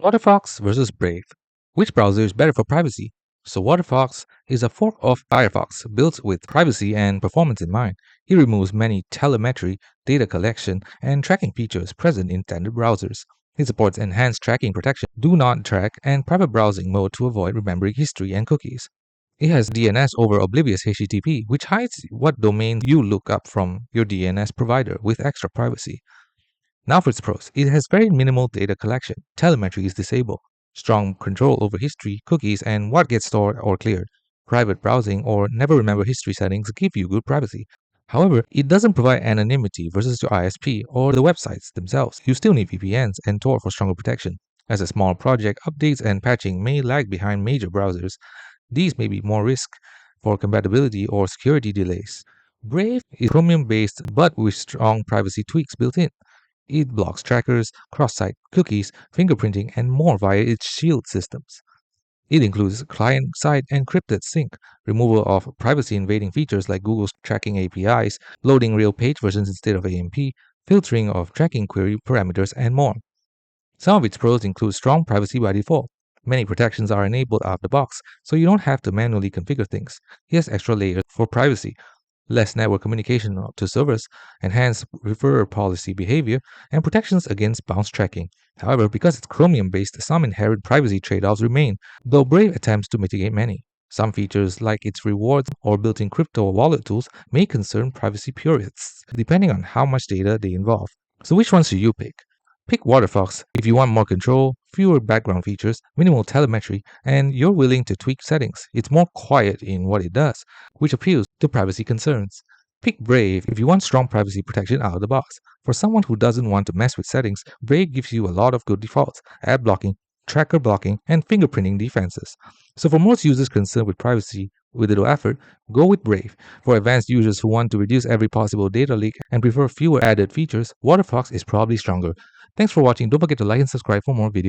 Waterfox vs Brave. Which browser is better for privacy? So Waterfox is a fork of Firefox built with privacy and performance in mind. It removes many telemetry, data collection, and tracking features present in standard browsers. It supports enhanced tracking protection, do not track, and private browsing mode to avoid remembering history and cookies. It has DNS over oblivious HTTP, which hides what domain you look up from your DNS provider with extra privacy. Now for its pros, it has very minimal data collection. Telemetry is disabled. Strong control over history, cookies, and what gets stored or cleared. Private browsing or never remember history settings give you good privacy. However, it doesn't provide anonymity versus your ISP or the websites themselves. You still need VPNs and Tor for stronger protection. As a small project, updates and patching may lag behind major browsers. These may be more risk for compatibility or security delays. Brave is Chromium-based but with strong privacy tweaks built in. It blocks trackers, cross-site cookies, fingerprinting, and more via its shield systems. It includes client-side encrypted sync, removal of privacy-invading features like Google's tracking APIs, loading real page versions instead of AMP, filtering of tracking query parameters, and more. Some of its pros include strong privacy by default. Many protections are enabled out of the box, so you don't have to manually configure things. Here's extra layers for privacy: less network communication to servers, enhanced referrer policy behavior, and protections against bounce tracking. However, because it's Chromium-based, some inherent privacy trade-offs remain, though Brave attempts to mitigate many. Some features, like its rewards or built-in crypto wallet tools, may concern privacy purists, depending on how much data they involve. So which one should you pick? Pick Waterfox if you want more control, fewer background features, minimal telemetry, and you're willing to tweak settings. It's more quiet in what it does, which appeals to privacy concerns. Pick Brave if you want strong privacy protection out of the box. For someone who doesn't want to mess with settings, Brave gives you a lot of good defaults: ad blocking, tracker blocking, and fingerprinting defenses. So for most users concerned with privacy with little effort, go with Brave. For advanced users who want to reduce every possible data leak and prefer fewer added features, Waterfox is probably stronger. Thanks for watching. Don't forget to like and subscribe for more videos.